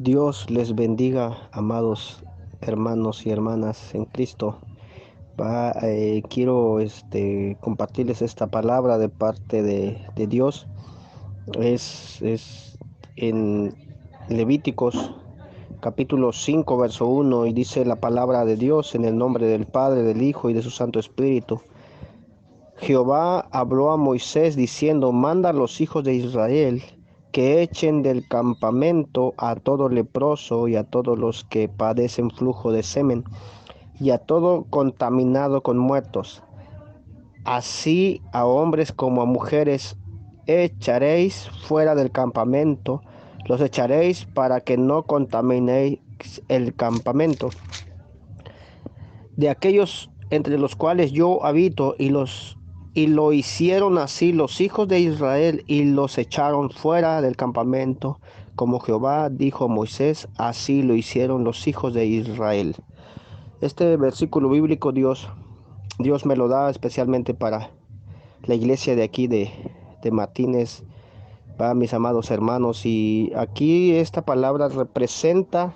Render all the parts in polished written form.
Dios les bendiga, amados hermanos y hermanas en Cristo. Quiero compartirles esta palabra de parte de Dios. Es en Levíticos capítulo 5 verso 1, y dice la palabra de Dios: en el nombre del Padre, del Hijo y de su Santo Espíritu. Jehová habló a Moisés diciendo: manda a los hijos de Israel que echen del campamento a todo leproso y a todos los que padecen flujo de semen y a todo contaminado con muertos. Así a hombres como a mujeres echaréis fuera del campamento, los echaréis para que no contaminéis el campamento de aquellos entre los cuales yo habito. Y lo hicieron así los hijos de Israel, y los echaron fuera del campamento, como Jehová dijo a Moisés, así lo hicieron los hijos de Israel. Este versículo bíblico Dios me lo da especialmente para la iglesia de aquí de Martínez, para mis amados hermanos. Y aquí esta palabra representa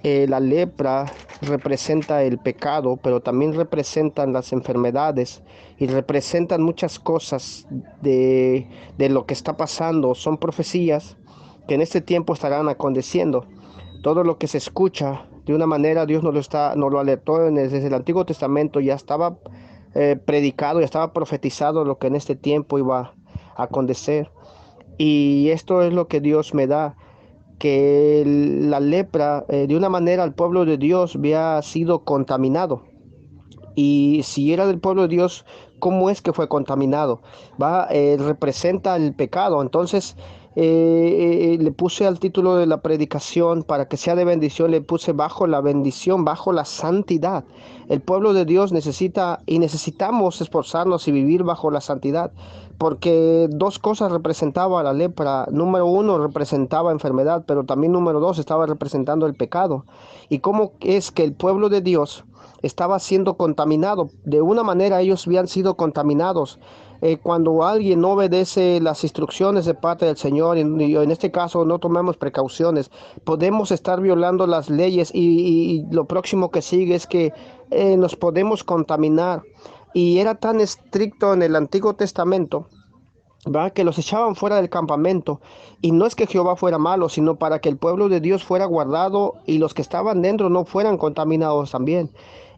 la lepra, representa el pecado, pero también representan las enfermedades y representan muchas cosas de lo que está pasando. Son profecías que en este tiempo estarán aconteciendo. Todo lo que se escucha, de una manera, Dios nos lo alertó desde el Antiguo Testamento. Ya estaba predicado, ya estaba profetizado lo que en este tiempo iba a acontecer. Y esto es lo que Dios me da, que la lepra, de una manera, el pueblo de Dios había sido contaminado. Y si era del pueblo de Dios, ¿cómo es que fue contaminado? Representa el pecado. Entonces, le puse al título de la predicación, para que sea de bendición, le puse: bajo la bendición, bajo la santidad. El pueblo de Dios necesita y necesitamos esforzarnos y vivir bajo la santidad, porque dos cosas representaba la lepra. Número uno, representaba enfermedad, pero también número dos, estaba representando el pecado. ¿Y cómo es que el pueblo de Dios estaba siendo contaminado? De una manera ellos habían sido contaminados. Cuando alguien no obedece las instrucciones de parte del Señor, y en este caso no tomamos precauciones, podemos estar violando las leyes, y lo próximo que sigue es que nos podemos contaminar. Y era tan estricto en el Antiguo Testamento, ¿verdad?, que los echaban fuera del campamento. Y no es que Jehová fuera malo, sino para que el pueblo de Dios fuera guardado y los que estaban dentro no fueran contaminados también.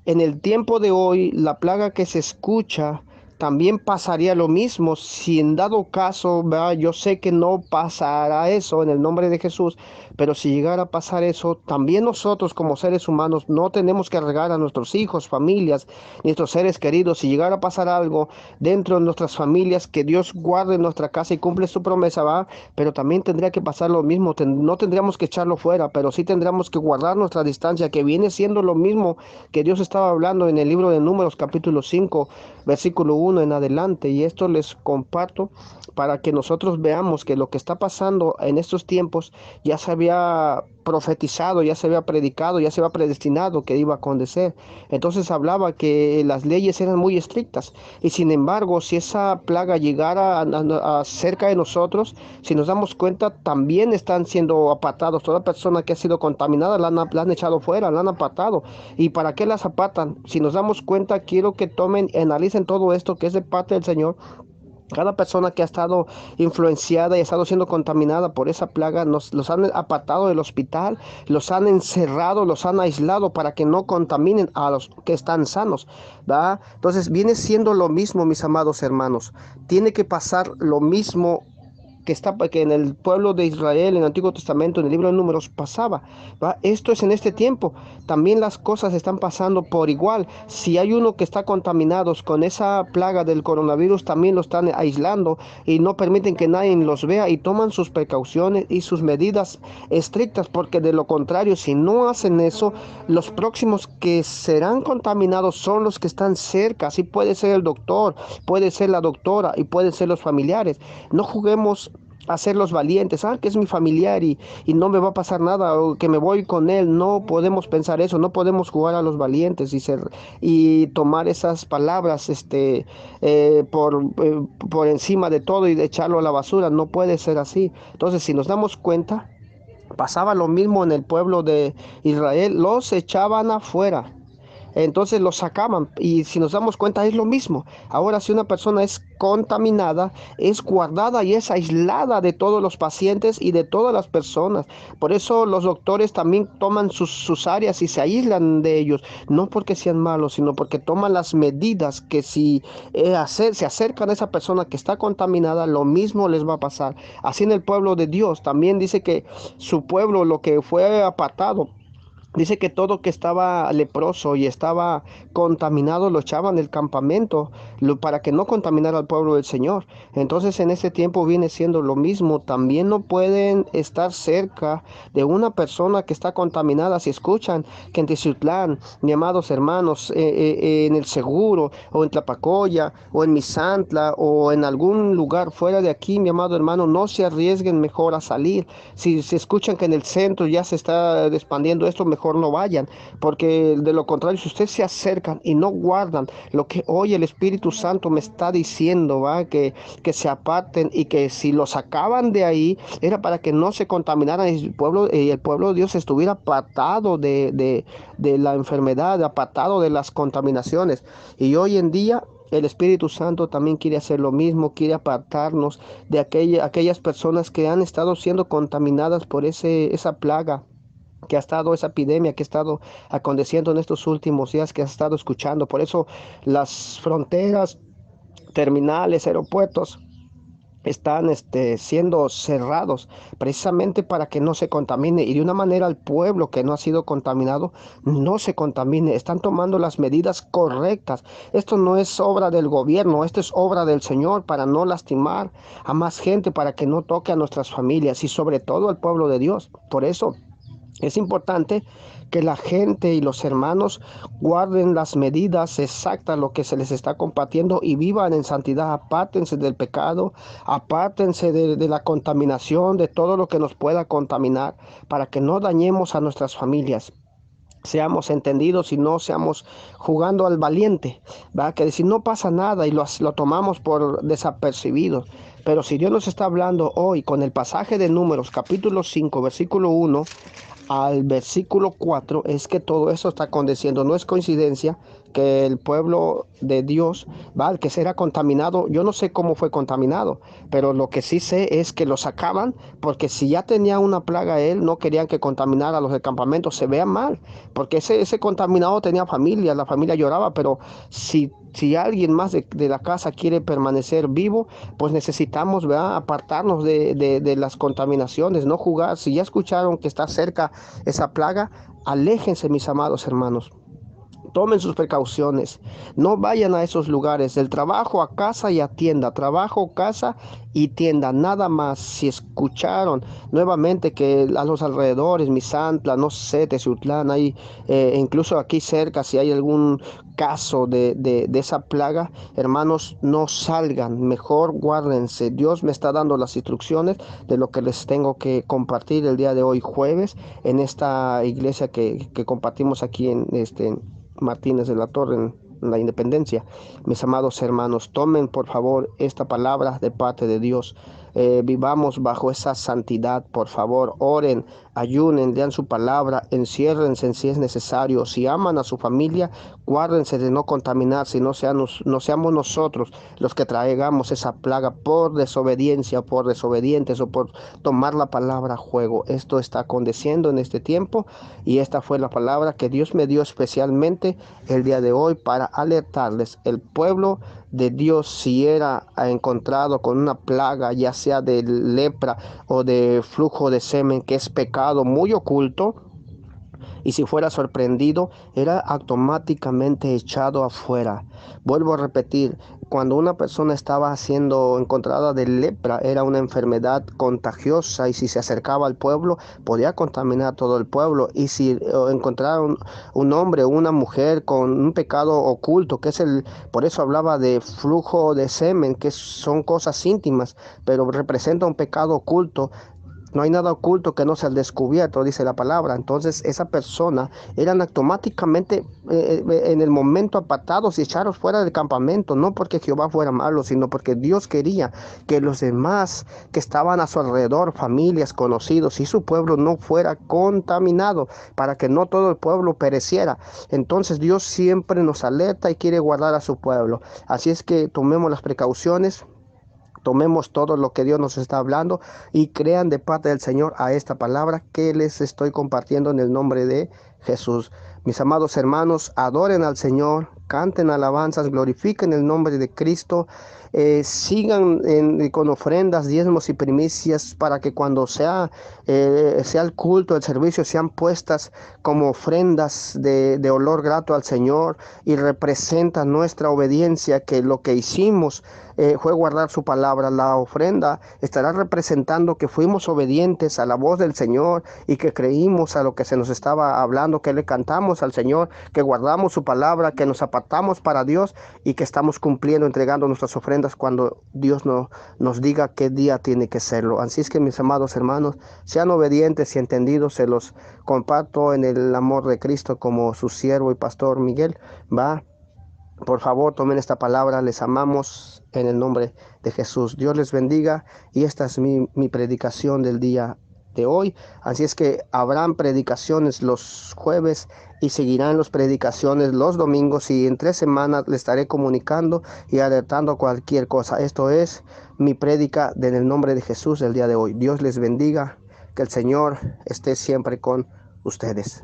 En el tiempo de hoy, la plaga que se escucha, también pasaría lo mismo. Si en dado caso, ¿verdad?, yo sé que no pasará eso en el nombre de Jesús, pero si llegara a pasar eso, también nosotros como seres humanos no tenemos que arriesgar a nuestros hijos, familias, nuestros seres queridos. Si llegara a pasar algo dentro de nuestras familias, que Dios guarde nuestra casa y cumple su promesa, va, pero también tendría que pasar lo mismo. No tendríamos que echarlo fuera, pero sí tendríamos que guardar nuestra distancia, que viene siendo lo mismo que Dios estaba hablando en el libro de Números capítulo 5 versículo 1 en adelante. Y esto les comparto para que nosotros veamos que lo que está pasando en estos tiempos ya se había profetizado, ya se había predicado, ya se había predestinado que iba a acontecer. Entonces hablaba que las leyes eran muy estrictas, y sin embargo, si esa plaga llegara a cerca de nosotros, si nos damos cuenta, también están siendo apartados. Toda persona que ha sido contaminada la han echado fuera, la han apartado. ¿Y para qué las apartan? Si nos damos cuenta, quiero que tomen, analicen todo esto que es de parte del Señor. Cada persona que ha estado influenciada y ha estado siendo contaminada por esa plaga, los han apartado del hospital, los han encerrado, los han aislado para que no contaminen a los que están sanos, ¿verdad? Entonces viene siendo lo mismo, mis amados hermanos. Tiene que pasar lo mismo que en el pueblo de Israel, en el Antiguo Testamento, en el libro de Números, pasaba, ¿va? Esto es en este tiempo. También las cosas están pasando por igual. Si hay uno que está contaminado con esa plaga del coronavirus, también lo están aislando y no permiten que nadie los vea, y toman sus precauciones y sus medidas estrictas, porque de lo contrario, si no hacen eso, los próximos que serán contaminados son los que están cerca. Así puede ser el doctor, puede ser la doctora y pueden ser los familiares. No juguemos a ser los valientes, que es mi familiar y no me va a pasar nada, o que me voy con él. No podemos pensar eso, no podemos jugar a los valientes y tomar esas palabras por encima de todo y de echarlo a la basura. No puede ser así. Entonces, si nos damos cuenta, Pasaba lo mismo en el pueblo de Israel, los echaban afuera. Entonces los sacaban y si nos damos cuenta es lo mismo. Ahora si una persona es contaminada, es guardada y es aislada de todos los pacientes y de todas las personas. Por eso los doctores también toman sus áreas y se aíslan de ellos, no porque sean malos, sino porque toman las medidas que si se acercan a esa persona que está contaminada, lo mismo les va a pasar. Así en el pueblo de Dios también dice que su pueblo, lo que fue apartado, dice que todo que estaba leproso y estaba contaminado lo echaban del campamento para que no contaminara al pueblo del Señor. Entonces en ese tiempo viene siendo lo mismo. También no pueden estar cerca de una persona que está contaminada. Si escuchan que en Teciutlán, mi amados hermanos, en el Seguro o en Tlapacoya o en Misantla o en algún lugar fuera de aquí, mi amado hermano, no se arriesguen mejor a salir. Si escuchan que en el centro ya se está expandiendo esto, mejor no vayan, porque de lo contrario, si ustedes se acercan y no guardan lo que hoy el Espíritu Santo me está diciendo, ¿va? Que se aparten y que si los sacaban de ahí, era para que no se contaminaran y el pueblo de Dios estuviera apartado de la enfermedad, apartado de las contaminaciones. Y hoy en día el Espíritu Santo también quiere hacer lo mismo, quiere apartarnos de aquellas personas que han estado siendo contaminadas por esa plaga que ha estado, esa epidemia que ha estado aconteciendo en estos últimos días, que has estado escuchando. Por eso las fronteras, terminales, aeropuertos están siendo cerrados precisamente para que no se contamine y de una manera el pueblo que no ha sido contaminado no se contamine. Están tomando las medidas correctas. Esto no es obra del gobierno, esto es obra del Señor para no lastimar a más gente, para que no toque a nuestras familias y sobre todo al pueblo de Dios. Por eso es importante que la gente y los hermanos guarden las medidas exactas, lo que se les está compartiendo y vivan en santidad. Apártense del pecado, apártense de la contaminación, de todo lo que nos pueda contaminar, para que no dañemos a nuestras familias. Seamos entendidos y no seamos jugando al valiente, ¿va? Que decir no pasa nada y lo tomamos por desapercibido. Pero si Dios nos está hablando hoy con el pasaje de Números, capítulo 5 versículo 1 al versículo 4, es que todo eso está aconteciendo. No es coincidencia que el pueblo de Dios, ¿va? El que será contaminado, yo no sé cómo fue contaminado, pero lo que sí sé es que lo sacaban porque si ya tenía una plaga él, no querían que contaminara a los del campamento. Se vean mal, porque ese contaminado tenía familia, la familia lloraba, pero si alguien más de la casa quiere permanecer vivo, pues necesitamos, ¿verdad?, apartarnos de las contaminaciones, no jugar. Si ya escucharon que está cerca esa plaga, aléjense, mis amados hermanos. Tomen sus precauciones, no vayan a esos lugares, del trabajo a casa y a tienda, trabajo, casa y tienda, nada más. Si escucharon nuevamente que a los alrededores, Misantla, no sé, Teciutlán, hay incluso aquí cerca, si hay algún caso de esa plaga, hermanos, no salgan, mejor guárdense. Dios me está dando las instrucciones de lo que les tengo que compartir el día de hoy, jueves, en esta iglesia que compartimos aquí en Martínez de la Torre, en la Independencia. Mis amados hermanos, tomen por favor esta palabra de parte de Dios. Vivamos bajo esa santidad, por favor. Oren, ayunen, lean su palabra, enciérrense si es necesario. Si aman a su familia, guárdense de no contaminar, si no seamos nosotros los que traigamos esa plaga por desobediencia, por desobedientes o por tomar la palabra a juego. Esto está aconteciendo en este tiempo y esta fue la palabra que Dios me dio especialmente el día de hoy para alertarles. El pueblo de Dios, si era encontrado con una plaga, ya sea de lepra o de flujo de semen, que es pecado muy oculto, y si fuera sorprendido, era automáticamente echado afuera. Vuelvo a repetir, cuando una persona estaba siendo encontrada de lepra, era una enfermedad contagiosa y si se acercaba al pueblo, podía contaminar todo el pueblo. Y si encontraron un hombre o una mujer con un pecado oculto, que es por eso hablaba de flujo de semen, que son cosas íntimas, pero representa un pecado oculto, No hay nada oculto que no sea al descubierto, dice la palabra. Entonces esa persona eran automáticamente en el momento apartados y echados fuera del campamento, no porque Jehová fuera malo, sino porque Dios quería que los demás que estaban a su alrededor, familias, conocidos y su pueblo no fuera contaminado, para que no todo el pueblo pereciera. Entonces Dios siempre nos alerta y quiere guardar a su pueblo. Así es que tomemos las precauciones. Tomemos todo lo que Dios nos está hablando y crean de parte del Señor a esta palabra que les estoy compartiendo en el nombre de Jesús. Mis amados hermanos, adoren al Señor, canten alabanzas, glorifiquen el nombre de Cristo, sigan con ofrendas, diezmos y primicias para que cuando sea el culto, el servicio, sean puestas como ofrendas de olor grato al Señor y representan nuestra obediencia, que lo que hicimos fue guardar su palabra. La ofrenda estará representando que fuimos obedientes a la voz del Señor y que creímos a lo que se nos estaba hablando, que le cantamos al Señor, que guardamos su palabra, que nos apartamos para Dios y que estamos cumpliendo, entregando nuestras ofrendas cuando Dios nos diga qué día tiene que serlo. Así es que, mis amados hermanos, sean obedientes y entendidos. Se los comparto en el amor de Cristo como su siervo y pastor Miguel. Por favor, tomen esta palabra, les amamos en el nombre de Jesús. Dios les bendiga y esta es mi predicación del día de hoy. Así es que habrán predicaciones los jueves y seguirán las predicaciones los domingos, y en 3 semanas les estaré comunicando y alertando cualquier cosa. Esto es mi prédica en el nombre de Jesús del día de hoy. Dios les bendiga, que el Señor esté siempre con ustedes.